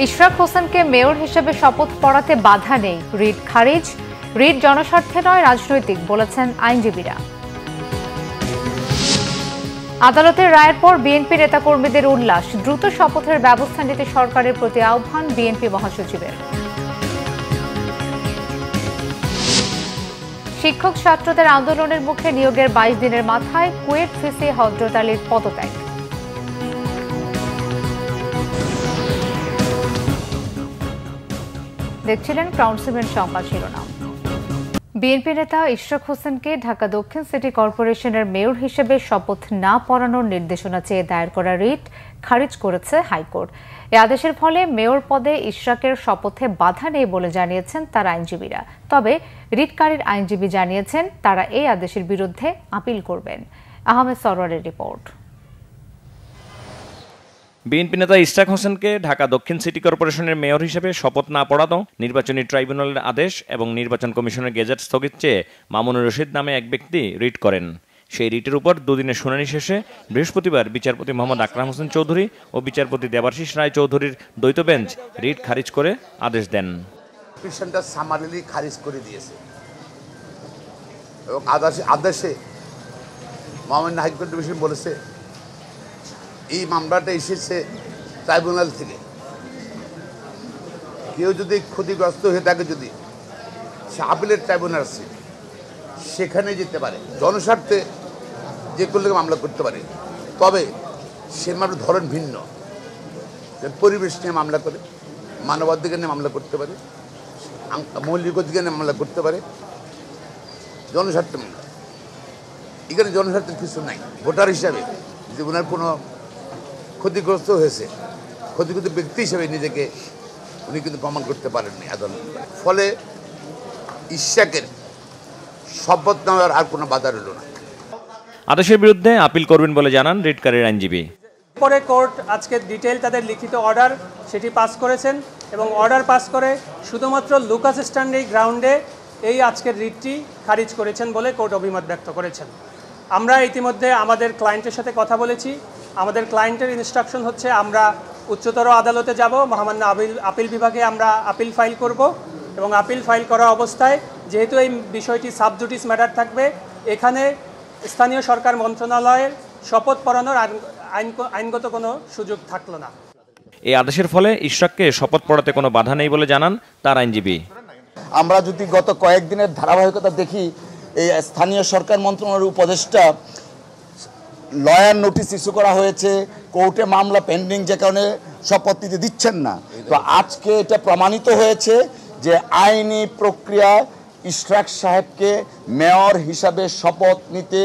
ইশরাক হোসেনকে মেয়র হিসেবে শপথ পড়াতে বাধা নেই, রিট খারিজ। রিট জনস্বার্থে নয়, রাজনৈতিক বলেছেন আইনজীবীরা। আদালতের রায়ের পর বিএনপি নেতাকর্মীদের উল্লাস, দ্রুত শপথের ব্যবস্থা নিতে সরকারের প্রতি আহ্বান বিএনপি মহাসচিবের। শিক্ষক ছাত্রদের আন্দোলনের মুখে নিয়োগের 22 দিনের মাথায় কুয়েট ভিসি হযরত আলীর পদত্যাগ। দেখছিলেন ক্রাউন সিমেন্ট সংবাদ শিরোনাম। বিএনপি নেতা ইশরাক হোসেনকে ঢাকা দক্ষিণ সিটি কর্পোরেশনের মেয়র হিসেবে শপথ না পড়ানোর নির্দেশনা চেয়ে দায়ের করা রিট খারিজ করেছে হাইকোর্ট। এ আদেশের ফলে মেয়র পদে ইশরাকের শপথে বাধা নেই বলে জানিয়েছেন তার আইনজীবীরা। তবে রিটকারীর আইনজীবী জানিয়েছেন তারা এই আদেশের বিরুদ্ধে আপিল করবেন। আহমেদ সরওয়ারের রিপোর্ট। বিএনপি নেতা ইশরাক হোসেনকে ঢাকা দক্ষিণ সিটি কর্পোরেশনের মেয়র হিসেবে শপথ না পড়ানো, নির্বাচনী ট্রাইব্যুনালের আদেশ এবং নির্বাচন কমিশনের গেজেট স্থগিত চেয়ে মামুনুর রশিদ নামে এক ব্যক্তি রিট করেন। সেই রিটের উপর দুদিনের শুনানি শেষে বৃহস্পতিবার বিচারপতি মোহাম্মদ আকরাম হোসেন চৌধুরী ও বিচারপতি দেবাশিস রায় চৌধুরীর দ্বৈত বেঞ্চ রিট খারিজ করে আদেশ দেন। পিটিশনটা সামারিলি খারিজ করে দিয়েছে এবং আদেশে মহামান্য হাইকোর্ট ডিভিশন বলেছে এই মামলাটা এসেছে ট্রাইব্যুনাল থেকে। কেউ যদি ক্ষতিগ্রস্ত হয়ে থাকে, যদি সে আপিলের ট্রাইব্যুনাল আছে সেখানে যেতে পারে, জনস্বার্থে যে কোনো মামলা করতে পারে। তবে সে মামলার ধরন ভিন্ন, পরিবেশ নিয়ে মামলা করে, মানবাধিকার নিয়ে মামলা করতে পারে, মৌলিক অধিকার নিয়ে মামলা করতে পারে, জনস্বার্থে মামলা। এখানে জনস্বার্থের কিছু নাই। ভোটার হিসাবে যে ওনার কোনো ক্ষতিগ্রস্ত হয়েছে, ক্ষতিগ্রস্ত ব্যক্তি হিসেবে নিজেকে উনি কিন্তু প্রমাণ করতে পারেননি আদালত। ফলে ইশরাকের শপথ নেওয়ার আর কোনো বাধা রইল না। আদেশের বিরুদ্ধে আপিল করবেন বলে জানান রিটকারীর আইনজীবী। পরে কোর্ট আজকে ডিটেইল তাদের লিখিত অর্ডার সেটি পাস করেছেন এবং অর্ডার পাস করে শুধুমাত্র লুকাস স্ট্যান্ডি গ্রাউন্ডে এই আজকের রিটটি খারিজ করেছেন বলে কোর্ট অভিমত ব্যক্ত করেছেন। আমরা ইতিমধ্যে আমাদের ক্লায়েন্টের সাথে কথা বলেছি। আমাদের ক্লায়েন্টের ইনস্ট্রাকশন হচ্ছে আমরা উচ্চতর আদালতে যাব, মহামান্য আপিল বিভাগে আমরা আপিল ফাইল করব এবং আপিল ফাইল করা অবস্থায় যেহেতু এই বিষয়টি সাবজুডিস ম্যাটার থাকবে, এখানে স্থানীয় সরকার মন্ত্রণালয়ের শপথ পড়ানোর আইনগত কোনো সুযোগ থাকলো না। এই আদেশের ফলে ইশরাককে শপথ পড়াতে কোনো বাধা নেই বলে জানান তার আইনজীবী। আমরা যদি গত কয়েকদিনের ধারাবাহিকতা দেখি, এই স্থানীয় সরকার মন্ত্রণালয়ের উপদেষ্টা লয়ার নোটিশ ইস্যু করা হয়েছে, কোর্টে মামলা পেন্ডিং, যে কারণে শপথ নিতে দিচ্ছেন না। তো আজকে এটা প্রমাণিত হয়েছে যে আইনি প্রক্রিয়ায় ইশরাক সাহেবকে মেয়র হিসাবে শপথ নিতে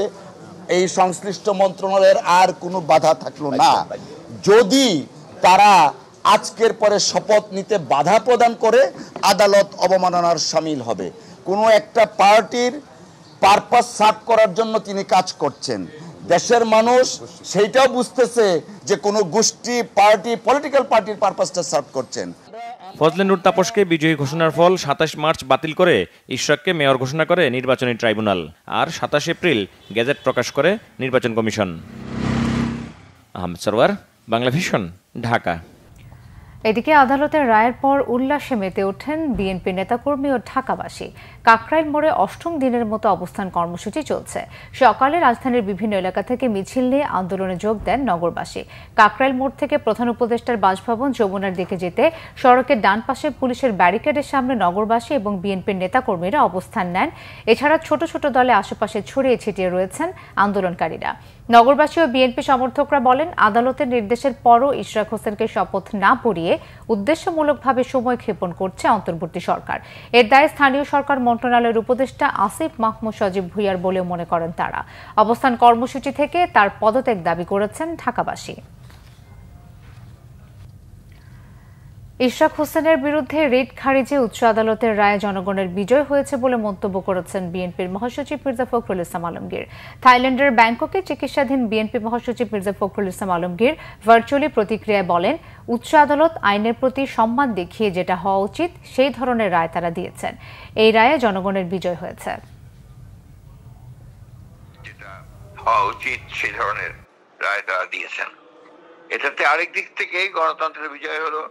এই সংশ্লিষ্ট মন্ত্রণালয়ের আর কোনো বাধা থাকলো না। যদি তারা আজকের পরে শপথ নিতে বাধা প্রদান করে, আদালত অবমাননার শামিল হবে। কোনো একটা পার্টির পারপাস সার্ভ করার জন্য তিনি কাজ করছেন। দেশের মানুষ সেইটাও বুঝতেছে যে কোনো গোষ্ঠী, পার্টি, পলিটিক্যাল পার্টির পারপাসটা সার্ভ করছেন। ফজলে নূর তাপসকে বিজয়ী ঘোষণার ফল 27 মার্চ বাতিল করে ইশরাককে মেয়র ঘোষণা করে নির্বাচনী ট্রাইব্যুনাল, আর 27 এপ্রিল গেজেট প্রকাশ করে নির্বাচন কমিশন। আহমেদ সরওয়ার, বাংলা ভিশন, ঢাকা। এদিকে আদালতের রায়ের পর উল্লাসে মেতে ওঠেন বিএনপি নেতাকর্মী ও ঢাকাবাসী। কাকরাইল মোড়ে 8ম দিনের মতো অবস্থান কর্মসূচি চলছে। সকালে রাজধানীর বিভিন্ন এলাকা থেকে মিছিল নিয়ে আন্দোলনে যোগ দেন নগরবাসী। কাকরাইল মোড় থেকে প্রধান উপদেষ্টার বাসভবন যমুনার দিকে যেতে সড়কের ডান পাশে পুলিশের ব্যারিকেডের সামনে নগরবাসী এবং বিএনপির নেতাকর্মীরা অবস্থান নেন। এছাড়া ছোট ছোট দলে আশেপাশে ছড়িয়ে ছিটিয়ে রয়েছেন আন্দোলনকারীরা। নগরবাসী ও বিএনপি সমর্থকরা বলেন, আদালতের নির্দেশের পরও ইশরাক হোসেনকে শপথ না পড়িয়ে উদ্দেশ্যমূলকভাবে সময় ক্ষেপণ করছে অন্তর্বর্তী সরকার। এর দায়ে স্থানীয় সরকার মন্ত্রণালয়ের উপদেষ্টা আসিফ মাহমুদ সজীব ভুঁইয়ার বলেও মনে করেন তারা। অবস্থান কর্মসূচি থেকে তার পদত্যাগ দাবি করেছেন ঢাকাবাসী। ইশরাক হোসেনের বিরুদ্ধে রিট খারিজে উচ্চ আদালতের রায়ে জনগণের বিজয় হয়েছে বলে মন্তব্য করেছেন বিএনপির মহাসচিব মির্জা ফখরুল ইসলাম আলমগীর। থাইল্যান্ডের ব্যাংককে চিকিৎসাধীন বিএনপি মহাসচিব মির্জা ফখরুল ইসলাম আলমগীর ভার্চুয়ালি প্রতিক্রিয়ায় বলেন, উচ্চ আদালত আইনের প্রতি সম্মান দেখিয়ে যেটা হওয়া উচিত সেই ধরনের রায় তারা দিয়েছেন। এই রায়ে জনগণের বিজয় হয়েছে। যেটা হওয়া উচিত সেই ধরনের রায় তারা দিয়েছেন। এটাতে আরেক দিক থেকে গণতন্ত্রের বিজয় হলো,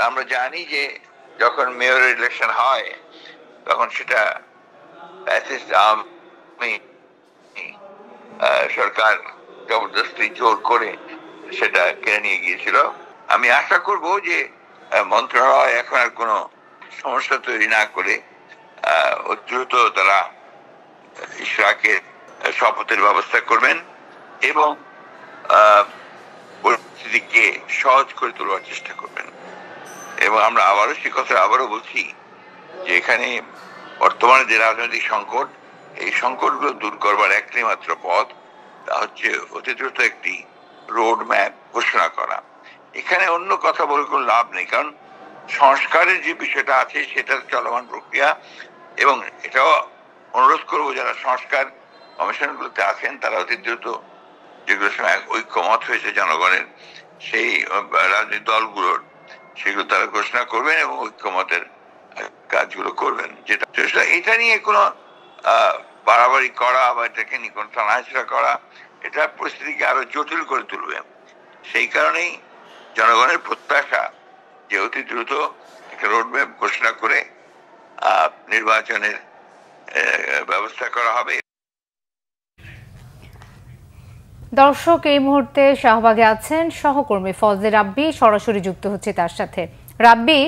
আমরা জানি যে যখন মেয়র ইলেকশন হয় তখন সেটা সরকার জবরদস্তি জোর করে সেটা কেড়ে নিয়ে গিয়েছিল। আমি আশা করব যে মন্ত্রণালয় এখন আর কোনো সমস্যা তৈরি না করে দ্রুত তারা ইশরাকের শপথের ব্যবস্থা করবেন এবং পরিস্থিতিকে সহজ করে তোলার চেষ্টা করবেন। এবং আমরা সে কথা আবারও বলছি যে এখানে বর্তমানে যে রাজনৈতিক সংকট, এই সংকটগুলো দূর করবার একটি মাত্র পথ, তা হচ্ছে অতি দ্রুত একটি রোড ম্যাপ ঘোষণা করা। এখানে অন্য কথা বলে কোনো লাভ নেই, কারণ সংস্কারের যে বিষয়টা আছে সেটা চলমান প্রক্রিয়া। এবং এটাও অনুরোধ করবো যারা সংস্কার কমিশনগুলোতে আছেন তারা অতি দ্রুত যেগুলোর সময় ঐক্যমত হয়েছে জনগণের, সেই রাজনৈতিক দলগুলোর, সেগুলো তারা ঘোষণা করবেন এবং ঐক্যমতের কাজগুলো করবেন। যেটা এটা নিয়ে কোনো বাড়াবাড়ি করা বা এটাকে নিয়ে কোনো টানাহেঁচড়া করা, এটা পরিস্থিতিকে আরো জটিল করে তুলবে। সেই কারণেই জনগণের প্রত্যাশা যে অতি দ্রুত একটা রোডম্যাপ ঘোষণা করে নির্বাচনের ব্যবস্থা করা হবে। দর্শক, এই মুহূর্তে শাহবাগে আছেন সহকর্মী ফজলে রাব্বি, সরাসরি যুক্ত হচ্ছে তার সাথে। রাব্বি,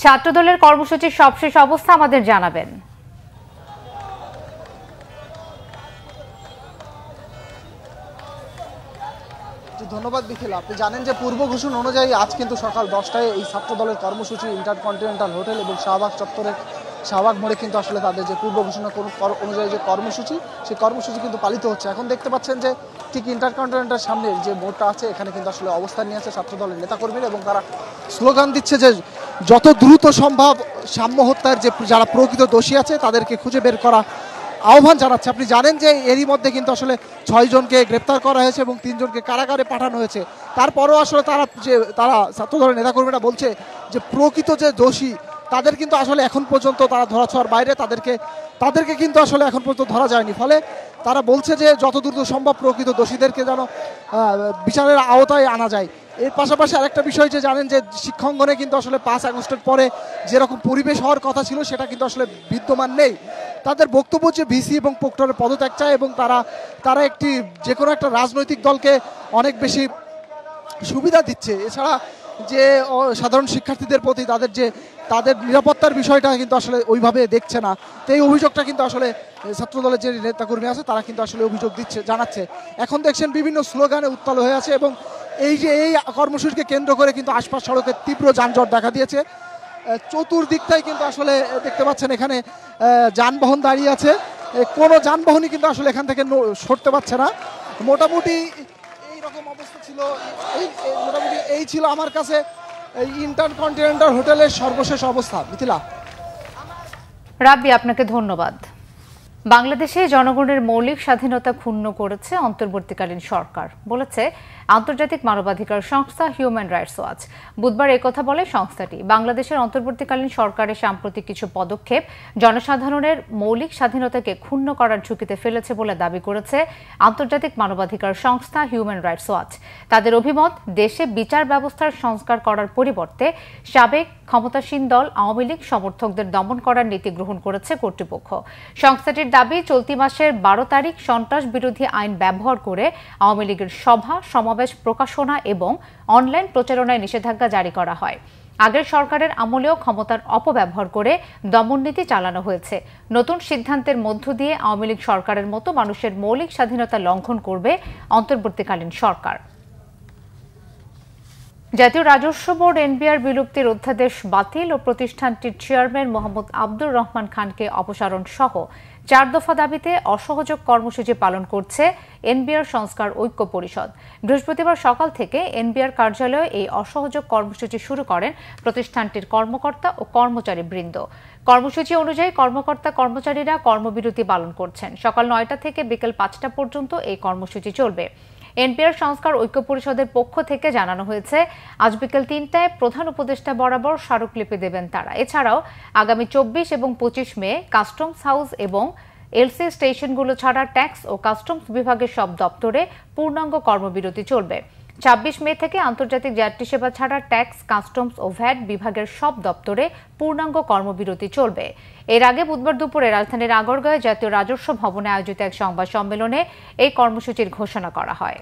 ছাত্রদলের কর্মসূচির সবশেষ অবস্থা আমাদের জানাবেন। ধন্যবাদ বিকেল। আপনি জানেন যে পূর্ব ঘোষণা অনুযায়ী আজ কিন্তু সকাল 10টায় এই ছাত্র দলের কর্মসূচি ইন্টারকন্টিনেন্টাল হোটেল এবং শাহবাগ চত্বরের শাহবাগ মোড়ে কিন্তু আসলে তাদের যে পূর্ব ঘোষণা অনুযায়ী যে কর্মসূচি, সেই কর্মসূচি কিন্তু পালিত হচ্ছে। এখন দেখতে পাচ্ছেন যে ঠিক ইন্টারকন্টিনেন্টাল সামনে যে মোড়টা আছে এখানে কিন্তু আসলে অবস্থান নিয়ে আছে ছাত্র দলের নেতাকর্মীরা এবং তারা স্লোগান দিচ্ছে যে যত দ্রুত সম্ভব সাম্য হত্যার যে যারা প্রকৃত দোষী আছে তাদেরকে খুঁজে বের করা আহ্বান জানাচ্ছে। আপনি জানেন যে এরই মধ্যে কিন্তু আসলে 6 জনকে গ্রেপ্তার করা হয়েছে এবং 3 জনকে কারাগারে পাঠানো হয়েছে। তারপরেও আসলে তারা ছাত্রদলের নেতাকর্মীরা বলছে যে প্রকৃত যে দোষী তাদের কিন্তু আসলে এখন পর্যন্ত তারা ধরাছোঁয়ার বাইরে, তাদেরকে কিন্তু আসলে এখন পর্যন্ত ধরা যায়নি। ফলে তারা বলছে যে যত দ্রুত সম্ভব প্রকৃত দোষীদেরকে যেন বিচারের আওতায় আনা যায়। এর পাশাপাশি আরেকটা বিষয় যে জানেন যে শিক্ষাঙ্গনে কিন্তু আসলে 5 আগস্টের পরে যেরকম পরিবেশ হওয়ার কথা ছিল সেটা কিন্তু আসলে বিদ্যমান নেই। তাদের বক্তব্য যে ভিসি এবং প্রক্টরের পদত্যাগ চায় এবং তারা একটি যে কোনো একটা রাজনৈতিক দলকে অনেক বেশি সুবিধা দিচ্ছে। এছাড়া যে সাধারণ শিক্ষার্থীদের প্রতি তাদের নিরাপত্তার বিষয়টা কিন্তু আসলে ওইভাবে দেখছে না। তো এই অভিযোগটা কিন্তু আসলে ছাত্রদলের যে নেতাকর্মী আছে তারা কিন্তু আসলে অভিযোগ জানাচ্ছে। এখন দেখছেন বিভিন্ন স্লোগানে উত্তাল হয়ে আছে এবং এই কর্মসূচিকে কেন্দ্র করে কিন্তু আশপাশ সড়কে তীব্র যানজট দেখা দিয়েছে। চতুর্দিকটাই কিন্তু আসলে দেখতে পাচ্ছেন এখানে যানবাহন দাঁড়িয়ে আছে, কোনো যানবাহনই কিন্তু আসলে এখান থেকে সরতে পারছে না। মোটামুটি এইরকম অবস্থা ছিল। মোটামুটি এই ছিল আমার কাছে ইন্টারকন্টিনেন্টাল হোটেলের সর্বশেষ অবস্থা। মিথিলা। রাব্বি, আপনাকে ধন্যবাদ। বাংলাদেশে জনগণের মৌলিক স্বাধীনতা ক্ষুণ্ণ করেছে অন্তর্বর্তীকালীন সরকার, বলেছে আন্তর্জাতিক মানবাধিকার সংস্থা হিউম্যান রাইটস ওয়াচ। বুধবার একথা বলে সংস্থাটি। বাংলাদেশের অন্তর্বর্তীকালীন সরকারের সাম্প্রতিক কিছু পদক্ষেপ জনসাধারণের মৌলিক স্বাধীনতাকে ক্ষুণ্ণ করার ঝুঁকিতে ফেলেছে বলে দাবি করেছে আন্তর্জাতিক মানবাধিকার সংস্থা হিউম্যান রাইটস ওয়াচ। তাদের অভিমত, দেশে বিচার ব্যবস্থার সংস্কার করার পরিবর্তে সাবেক ক্ষমতাসীন দল আওয়ামী লীগ সমর্থকদের দমন করার নীতি গ্রহণ করেছে কর্তৃপক্ষ। সংস্থাটির দাবি, চলতি মাসের 12 তারিখ সন্ত্রাস বিরোধী আইন ব্যবহার করে আওয়ামী লীগের সভা, সমাবেশ, প্রকাশনা এবং অনলাইন প্রচারণায় নিষেধাজ্ঞা জারি করা হয়। আগের সরকারের আমলেও ক্ষমতার অপব্যবহার করে দমননীতি চালানো হয়েছে। নতুন সিদ্ধান্তের মধ্য দিয়ে আওয়ামী লীগ সরকারের মতো মানুষের মৌলিক স্বাধীনতা লঙ্ঘন করবে অন্তর্বর্তীকালীন সরকার। জাতীয় রাজস্ব বোর্ড এনবিআর বিলুপ্তির অধ্যাদেশ বাতিল ও প্রতিষ্ঠানটির চেয়ারম্যান মোহাম্মদ আব্দুর রহমান খানকে অপসারণ সহ 4 দফা দাবিতে অসহযোগ কর্মসূচি পালন করছে এনবিআর সংস্কার ঐক্য পরিষদ। বৃহস্পতিবার সকাল থেকে এনবিআর কার্যালয়ে এই অসহযোগ কর্মসূচি শুরু করেন প্রতিষ্ঠানটির কর্মকর্তা ও কর্মচারী বৃন্দ। কর্মসূচি অনুযায়ী কর্মচারীরা কর্মবিরতি পালন করছেন। সকাল 9টা থেকে বিকেল 5টা পর্যন্ত এই কর্মসূচি চলবে। এনবিআর সংস্কার ঐক্য পরিষদের পক্ষ থেকে জানানো হয়েছে, আজ বিকেল 3টায় প্রধান উপদেষ্টা বরাবর স্মারকলিপি দেবেন তারা। এছাড়াও আগামী 24 এবং 25 মে কাস্টমস হাউস এবং এলসি স্টেশনগুলো ছাড়া ট্যাক্স ও কাস্টমস বিভাগের সব দপ্তরে পূর্ণাঙ্গ কর্মবিরতি চলবে। 26 মে থেকে আন্তর্জাতিক যাত্রী সেবা ছাড়া ট্যাক্স, কাস্টমস ও ভ্যাট বিভাগের সব দপ্তরে পূর্ণাঙ্গ কর্মবিরতি চলবে। এর আগে বুধবার দুপুরে রাজধানীর আগরগাঁওয়ে জাতীয় রাজস্ব ভবনে আয়োজিত এক সংবাদ সম্মেলনে এই কর্মসূচির ঘোষণা করা হয়।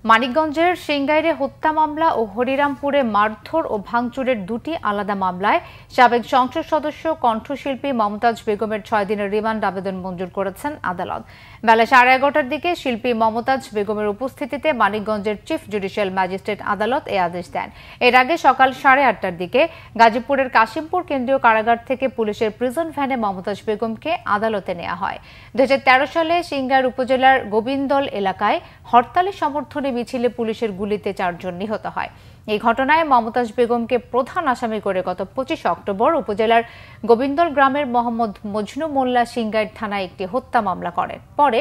মানিকগঞ্জের সিংগাইরে হত্যা মামলা ও হরিরামপুরে মারধর ও ভাঙচুরের দুটি আলাদা মামলায় সাবেক সংসদ সদস্য কণ্ঠশিল্পী মমতাজ বেগমের 6 দিনের রিমান্ড আবেদন মঞ্জুর করেছেন আদালত। বেলা 11:30টার দিকে শিল্পী মমতাজ বেগমের উপস্থিতিতে মানিকগঞ্জের চিফ জুডিশিয়াল ম্যাজিস্ট্রেট আদালত এই আদেশ দেন। এর আগে সকাল 8:30টার দিকে গাজীপুরের কাশিমপুর কেন্দ্রীয় কারাগার থেকে পুলিশের প্রিজন ভ্যানে মমতাজ বেগমকে আদালতে নেওয়া হয়। 2013 সালে সিংগাইর উপজেলার গোবিন্দল এলাকায় হরতালের সমর্থনে মিছিলে পুলিশের গুলিতে 4 জন নিহত হয়। এই ঘটনায় মমতাজ বেগমকে প্রধান আসামি করে গত 25 অক্টোবর উপজেলার গোবিন্দল গ্রামের মোহাম্মদ মজনু মোল্লা সিংগাইর থানায় একটি হত্যা মামলা করেন। পরে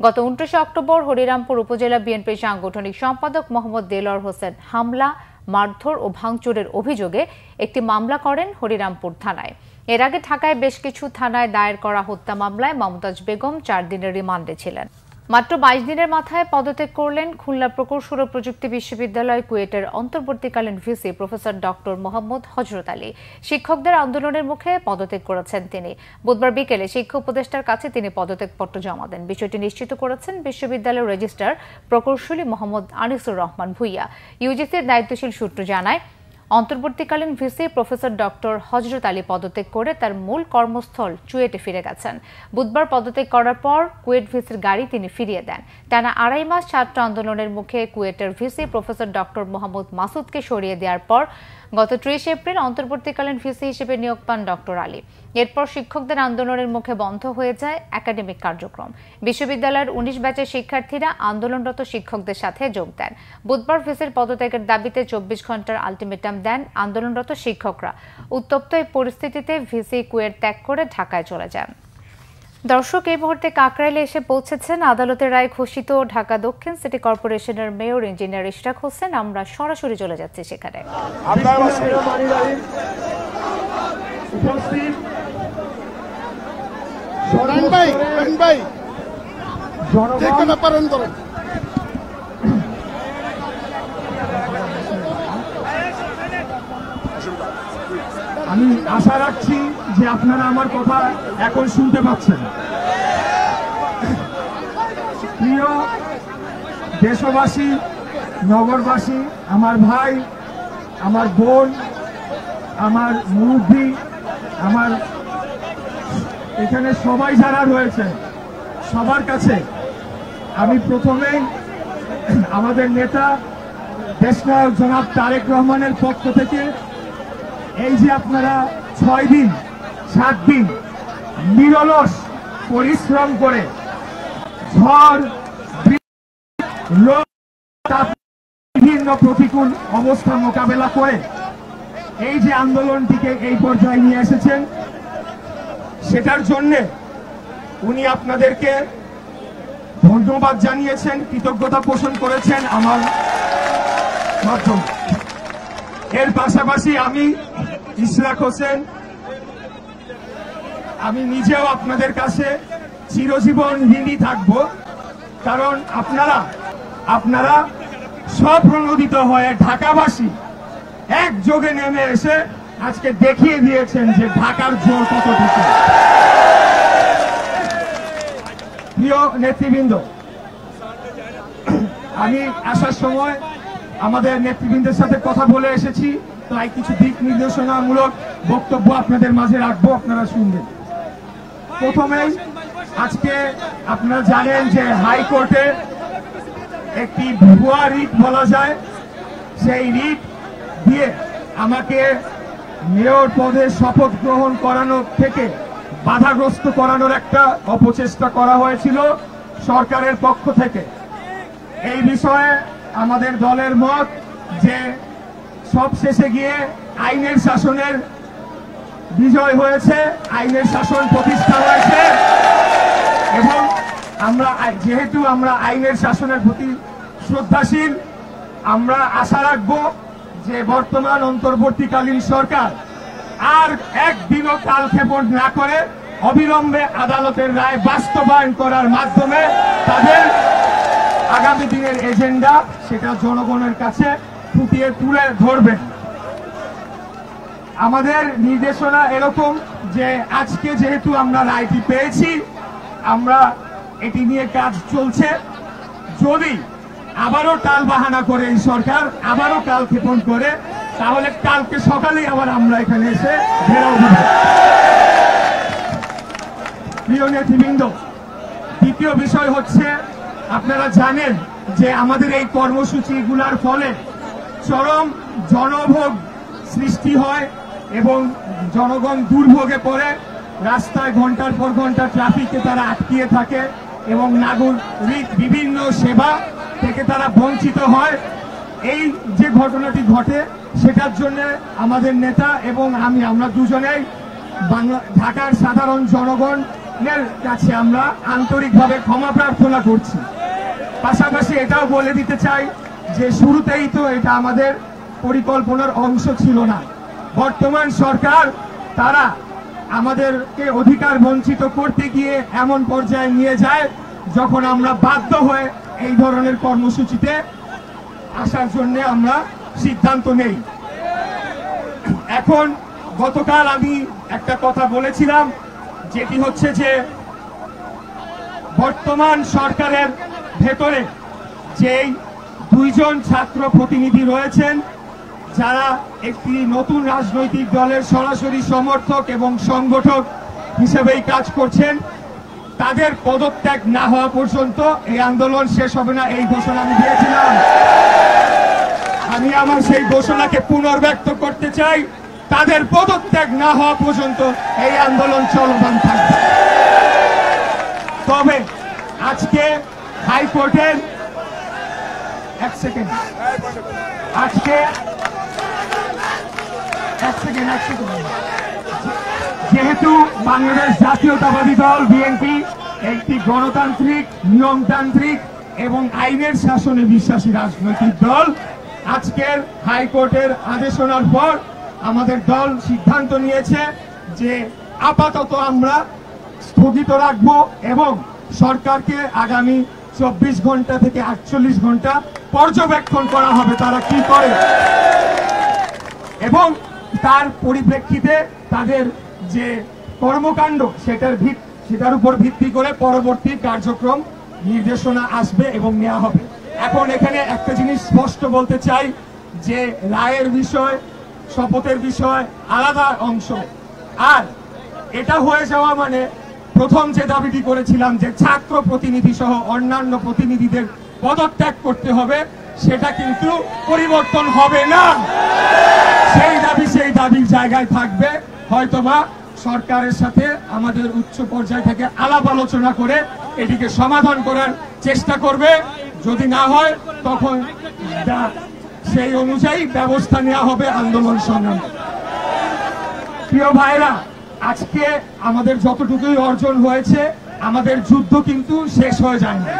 গত 29 অক্টোবর হরিরামপুর উপজেলা বিএনপির সাংগঠনিক সম্পাদক মোহাম্মদ দেলোয়ার হোসেন হামলা, মারধর ও ভাঙচুরের অভিযোগে একটি মামলা করেন হরিরামপুর থানায়। এর আগে ঢাকায় বেশ কিছু থানায় দায়ের করা হত্যা মামলায় মমতাজ বেগম 4 দিনের রিমান্ডে ছিলেন। মাত্র 22 দিনের মাথায় পদত্যাগ করলেন খুলনা প্রকৌশল ও প্রযুক্তি বিশ্ববিদ্যালয় কুয়েটের অন্তর্বর্তীকালীন ভিসি প্রফেসর ডক্টর মোহাম্মদ হযরত আলী। শিক্ষকদের আন্দোলনের মুখে পদত্যাগ করেছেন তিনি। বুধবার বিকেলে শিক্ষা উপদেষ্টার কাছে তিনি পদত্যাগপত্র জমা দেন। বিষয়টি নিশ্চিত করেছেন বিশ্ববিদ্যালয়ের রেজিস্ট্রার প্রকৌশলী মোহাম্মদ আনিসুর রহমান ভুইয়া। ইউজিসির দায়িত্বশীল সূত্র জানায়, অন্তর্বর্তীকালীন ভিসি প্রফেসর ডক্টর হযরত আলী পদত্যাগ করে তার মূল কর্মস্থল চুয়েটে ফিরে গেছেন। বুধবার পদত্যাগ করার পর কুয়েট ভিসির গাড়ি তিনি ফিরিয়ে দেন। টানা 2.5 মাস ছাত্র আন্দোলনের মুখে কুয়েটের ভিসি প্রফেসর ডক্টর মোহাম্মদ মাসুদকে সরিয়ে দেওয়ার পর গত 30 এপ্রিল অন্তর্বর্তীকালীন ভিসি হিসেবে নিয়োগ পান ডক্টর আলী। এরপর শিক্ষকদের আন্দোলনের মুখে বন্ধ হয়ে যায় একাডেমিক কার্যক্রম। বিশ্ববিদ্যালয়ের 19 ব্যাচের শিক্ষার্থীরা আন্দোলনরত শিক্ষকদের সাথে যোগ দেন। বুধবার ভিসির পদত্যাগের দাবিতে 24 ঘন্টার আলটিমেটাম দেন আন্দোলনরত শিক্ষকরা। উত্তপ্ত এই পরিস্থিতিতে ভিসি কুয়েট ত্যাগ করে ঢাকায় চলে যান। দর্শক, এই মুহূর্তে কাকরাইলে এসে পৌঁছেছেন আদালতের রায় ঘোষিত ঢাকা দক্ষিণ সিটি কর্পোরেশনের মেয়র ইঞ্জিনিয়ার ইশরাক হোসেন। আমরা সরাসরি চলে যাচ্ছি সেখানে। আমি আশা রাখছি যে আপনারা আমার কথা এখন শুনতে পাচ্ছেন। প্রিয় দেশবাসী, নগরবাসী, আমার ভাই, আমার বোন, আমার মুরব্বী, আমার এখানে সবাই যারা রয়েছে, সবার কাছে আমি প্রথমেই আমাদের নেতা দেশনায়ক জনাব তারেক রহমানের পক্ষ থেকে এই যে আপনারা 6 দিন 7 দিন নিরলস পরিশ্রম করে ঝড়, বিভিন্ন প্রতিকূল অবস্থা মোকাবেলা করে এই যে আন্দোলনটিকে এই পর্যায়ে নিয়ে এসেছেন, সেটার জন্য উনি আপনাদেরকে ধন্যবাদ জানিয়েছেন, কৃতজ্ঞতা পোষণ করেছেন আমার মাধ্যমে। এর পাশাপাশি আমি ইশরাক হোসেন, আমি নিজেও আপনাদের কাছে চিরজীবন ঋণী থাকব, কারণ আপনারা স্বপ্রণোদিত হয়ে ঢাকাবাসী একযোগে নেমে এসে আজকে দেখিয়ে দিয়েছেন যে ঢাকার জোর কতটুকু। প্রিয় নেতৃবৃন্দ, আমি আসার সময় আমাদের নেতৃবৃন্দের সাথে কথা বলে এসেছি, তাই কিছু দিক নির্দেশনামূলক বক্তব্য আপনাদের মাঝে রাখবো, আপনারা শুনবেন। প্রথমেই আজকে আপনারা জানেন যে হাইকোর্টে একটি ভুয়া রিট বলা যায়, সেই রিট দিয়ে আমাকে মেয়র পদে শপথ গ্রহণ করানোর থেকে বাধাগ্রস্ত করানোর একটা অপচেষ্টা করা হয়েছিল সরকারের পক্ষ থেকে। এই বিষয়ে আমাদের দলের মত যে সব শেষে গিয়ে আইনের শাসনের বিজয় হয়েছে, আইনের শাসন প্রতিষ্ঠা হয়েছে, এবং যেহেতু আমরা আইনের শাসনের প্রতি শ্রদ্ধাশীল, আমরা আশা রাখবো যে বর্তমান অন্তর্বর্তীকালীন সরকার আর একদিনও কালক্ষেপণ না করে অবিলম্বে আদালতের রায় বাস্তবায়ন করার মাধ্যমে তাদের আগামী দিনের এজেন্ডা সেটা জনগণের কাছে ফুটিয়ে তুলে ধরবেন। আমাদের নির্দেশনা এরকম যে আজকে যেহেতু আমরা রায়টি পেয়েছি, আমরা এটি নিয়ে কাজ চলছে। যদি আবারও টাল বাহানা করে এই সরকার আবারও কাল ক্ষেপণ করে, তাহলে কালকে সকালেই আবার আমরা এখানে এসে ঘেরাও দিব। প্রিয় নেতৃবৃন্দ, দ্বিতীয় বিষয় হচ্ছে, আপনারা জানেন যে আমাদের এই কর্মসূচিগুলোর ফলে চরম জনভোগ সৃষ্টি হয় এবং জনগণ দুর্ভোগে পড়ে। রাস্তায় ঘন্টার পর ঘন্টা ট্রাফিকে তারা আটকিয়ে থাকে এবং নাগরিক বিভিন্ন সেবা থেকে তারা বঞ্চিত হয়। এই যে ঘটনাটি ঘটে, সেটার জন্য আমাদের নেতা এবং আমরা দুজনেই ঢাকার সাধারণ জনগণের কাছে আমরা আন্তরিকভাবে ক্ষমা প্রার্থনা করছি। পাশাপাশি এটাও বলে দিতে চাই যে শুরুতেই তো এটা আমাদের পরিকল্পনার অংশ ছিল না। বর্তমান সরকার তারা আমাদেরকে অধিকার বঞ্চিত করতে গিয়ে এমন পর্যায়ে নিয়ে যায় যখন আমরা বাধ্য হয়ে এই ধরনের কর্মসূচিতে আসার জন্য আমরা সিদ্ধান্ত নেই। এখন গতকাল আমি একটা কথা বলেছিলাম, যেটি হচ্ছে যে বর্তমান সরকারের ভেতরে যেই দুইজন ছাত্র প্রতিনিধি রয়েছেন, যারা একটি নতুন রাজনৈতিক দলের সরাসরি সমর্থক এবং সংগঠক হিসেবেই কাজ করছেন, তাদের পদত্যাগ না হওয়া পর্যন্ত এই আন্দোলন শেষ হবে না, এই ঘোষণা আমি দিয়েছিলাম। আমি আমার সেই ঘোষণাকে পুনর্ব্যক্ত করতে চাই, তাদের পদত্যাগ না হওয়া পর্যন্ত এই আন্দোলন চলমান থাকবে। তবে আজকে হাইকোর্টের যেহেতু বাংলাদেশ জাতীয়তাবাদী দল বিএনপি একটি গণতান্ত্রিক, নিয়মতান্ত্রিক এবং আইনের শাসনে বিশ্বাসী রাজনৈতিক দল, আজকের হাইকোর্টের আদেশনার পর আমাদের দল সিদ্ধান্ত নিয়েছে যে আপাতত আমরা স্থগিত রাখব এবং সরকারকে আগামী 24 ঘন্টা থেকে 48 ঘন্টা পর্যবেক্ষণ করা হবে তারা কি করে, এবং তার পরিপ্রেক্ষিতে তাদের যে কর্মকাণ্ড সেটার উপর ভিত্তি করে পরবর্তী কার্যক্রম নির্দেশনা আসবে এবং নেওয়া হবে। এখন এখানে একটা জিনিস স্পষ্ট বলতে চাই যে রায়ের বিষয়, শপথের বিষয় আলাদা অংশ, আর এটা হয়ে যাওয়া মানে প্রথম যে দাবিটি করেছিলাম যে ছাত্র প্রতিনিধি সহ অন্যান্য প্রতিনিধিদের পদত্যাগ করতে হবে, সেটা কিন্তু পরিবর্তন হবে না। সেই দাবির জায়গায় থাকবে। হয়তোবা সরকারের সাথে আমাদের উচ্চ পর্যায় থেকে আলাপ আলোচনা করে এটিকে সমাধান করার চেষ্টা করবে। যদি না হয় তখন সেই অনুযায়ী ব্যবস্থা নেওয়া হবে আন্দোলন সংগ্রামে। প্রিয় ভাইরা, আজকে আমাদের যতটুকুই অর্জন হয়েছে, আমাদের যুদ্ধ কিন্তু শেষ হয়ে যায় না।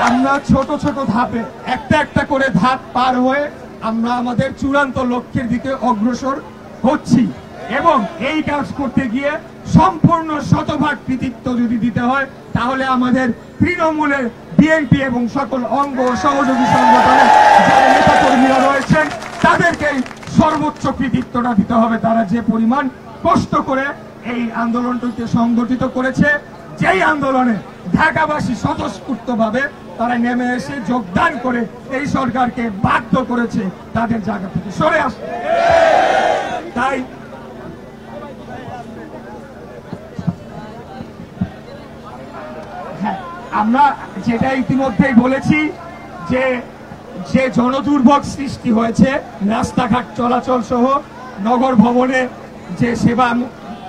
আমরা ছোট ছোট ধাপে একটা একটা করে ধাপ পার হয়ে আমরা আমাদের চূড়ান্ত লক্ষ্যের দিকে অগ্রসর হচ্ছি, এবং এই কাজ করতে গিয়ে সম্পূর্ণ শতভাগ কৃতিত্ব যদি দিতে হয় তাহলে আমাদের তৃণমূলের বিএনপি এবং সকল অঙ্গ সহযোগী সংগঠনের যারা নেতা কর্মীরা রয়েছেন তাদেরকেই সর্বোচ্চ কৃতিত্বটা দিতে হবে। তারা যে পরিমাণ কষ্ট করে এই আন্দোলনটিকে সংগঠিত করেছে, যেই আন্দোলনে ঢাকাবাসী স্বতঃস্ফূর্তভাবে তারা নেমে এসে যোগদান করে এই সরকারকে বাধ্য করেছে তাদের জায়গা থেকে সরে আসতে। তাই আমরা যেটা ইতিমধ্যেই বলেছি যে যে জনদুর্ভোগ সৃষ্টি হয়েছে, রাস্তাঘাট চলাচল সহ নগর ভবনে যে সেবা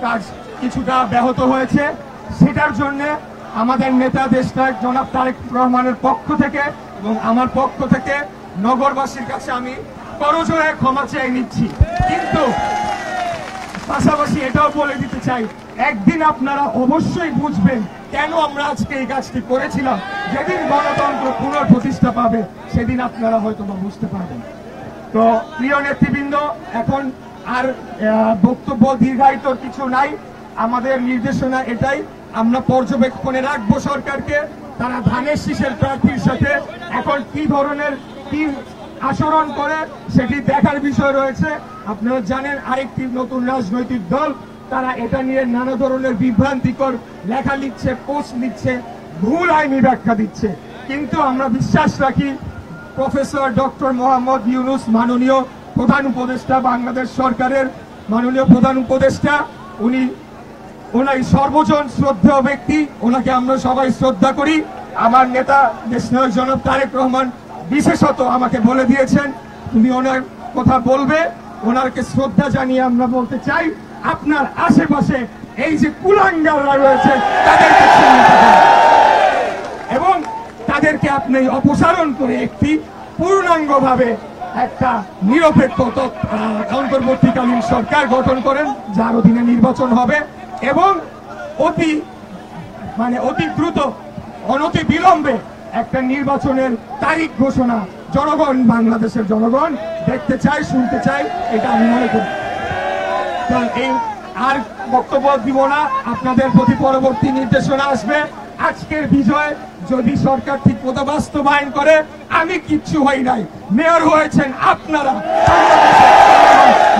কাজ কিছুটা ব্যাহত হয়েছে, সেটার জন্য আমাদের নেতা দেশনায়ক জনাব তারেক রহমানের পক্ষ থেকে এবং আমার পক্ষ থেকে নগরবাসীর কাছে আমি করজোড়ে ক্ষমা চেয়ে নিচ্ছি। কিন্তু পাশাপাশি এটাও বলে দিতে চাই, একদিন আপনারা অবশ্যই বুঝবেন কেন আমরা আজকে এই কাজটি করেছিলাম। যেদিন গণতন্ত্র পুনঃপ্রতিষ্ঠা পাবে সেদিন আপনারা হয়তো বুঝতে পারবেন। তো প্রিয় নেতৃবৃন্দ, এখন আর বক্তব্য দীর্ঘায়িতর কিছু নাই। আমাদের নির্দেশনা এটাই, আমরা পর্যবেক্ষণে রাখবো সরকারকে, তারা ধানের শীষের প্রার্থীর সাথে এখন কি ধরনের কি আচরণ করে সেটি দেখার বিষয় রয়েছে। আপনারা জানেন আরেকটি নতুন রাজনৈতিক দল, তারা এটা নিয়ে নানা ধরনের বিভ্রান্তিকর লেখা লিখছে, পোস্ট লিখছে, ভুল আইনি ব্যাখ্যা দিচ্ছে। কিন্তু আমরা বিশ্বাস রাখি প্রফেসর ডক্টর মোহাম্মদ ইউনূস, মাননীয় প্রধান উপদেষ্টা, বাংলাদেশ সরকারের মাননীয় প্রধান উপদেষ্টা, ওনাই সর্বজন শ্রদ্ধেয় ব্যক্তি, ওনাকে আমরা সবাই শ্রদ্ধা করি। আমার নেতা দেশনায়ক জনাব তারেক রহমান বিশেষত আমাকে বলে দিয়েছেন তুমি ওনার কথা বলবে, ওনাকে শ্রদ্ধা জানিয়ে আমরা বলতে চাই আপনার আশেপাশে এই যে কুলাঙ্গাররা রয়েছে তাদেরকে এবং তাদেরকে আপনি অপসারণ করে একটি পূর্ণাঙ্গভাবে একটা নিরপেক্ষ অন্তর্বর্তীকালীন সরকার গঠন করেন, যার অধীনে নির্বাচন হবে এবং অতি দ্রুত অনতি বিলম্বে একটা নির্বাচনের তারিখ ঘোষণা জনগণ, বাংলাদেশের জনগণ দেখতে চায়, শুনতে চায়, এটা আমি মনে করি। এই আর বক্তব্য দিব না, আপনাদের প্রতি পরবর্তী নির্দেশনা আসবে। আজকের বিজয় যদি সরকার ঠিক মতো বাস্তবায়ন করে, আমি কিচ্ছু হই নাই, মেয়র হয়েছেন আপনারা,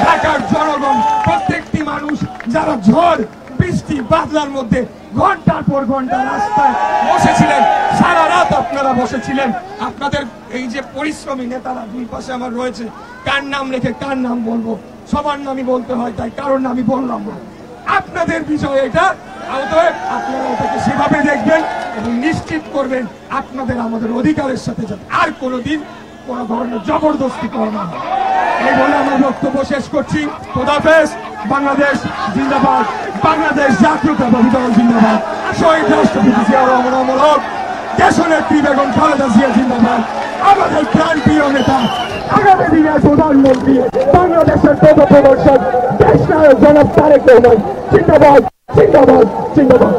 ঢাকার জনগণ, প্রত্যেকটি মানুষ যারা ঝড় বৃষ্টি বাদলার মধ্যে ঘন্টার পর ঘন্টা রাস্তায় বসেছিলেন, সারা রাত আপনারা বসেছিলেন। আপনাদের এই যে পরিশ্রমী নেতারা দুই পাশে আমার রয়েছে, কার নাম রেখে কার নাম বলবো, সবার নামই বলতে হয়, তাই কারোর নামই বললাম না। আপনাদের বিষয় এটা, অতএব আপনারা ওটাকে সেভাবে দেখবেন এবং নিশ্চিত করবেন আপনাদের আমাদের অধিকারের সাথে যাতে আর কোনোদিন কোনো ধরনের জবরদস্তি করা না হয়। এই বলে আমার বক্তব্য শেষ করছি। খোদা হাফেজ। বাংলাদেশ জিন্দাবাদ, বাংলাদেশ জাতীয়তাবাদী দল জিন্দাবাদ, শহীদ রাষ্ট্রপতি জিয়া রহমান অমর হোক, দেশনেত্রী বেগম খালেদা জিয়া জিন্দাবাদ, আমাদের প্রাণপ্রিয় নেতা আগামী দিনের প্রধানমন্ত্রী বাংলাদেশের পথপ্রদর্শক দেশনায়ক জনাব তারেক রহমান জিন্দাবাদ, জিন্দাবাদ, জিন্দাবাদ।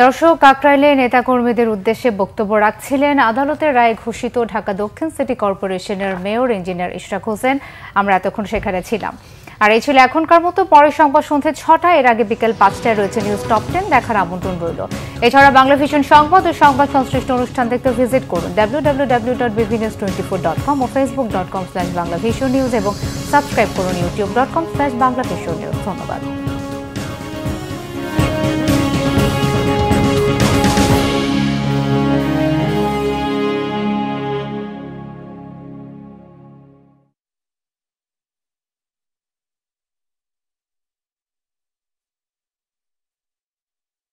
দর্শক, কাকরাইলে নেতাকর্মীদের উদ্দেশ্যে বক্তব্য রাখছিলেন আদালতের রায়ে ঘোষিত ঢাকা দক্ষিণ সিটি কর্পোরেশনের মেয়র ইঞ্জিনিয়ার ইশরাক হোসেন। আমরা এতক্ষণ সেখানে ছিলাম। আর এই ছিল এখনকার মতো। পরের সংবাদ সন্ধ্যে 6টায়, এর আগে বিকেল 5টায় রয়েছে নিউজ টপ 10, দেখার আমন্ত্রণ রইল। এছাড়া বাংলা ভিশন সংবাদ ও সংবাদ সংশ্লিষ্ট অনুষ্ঠান দেখতে ভিজিট করুন www.bbnews24.com ও facebook.com/banglavisionnews এবং সাবস্ক্রাইব করুন youtube.com/banglavisionnews। ধন্যবাদ।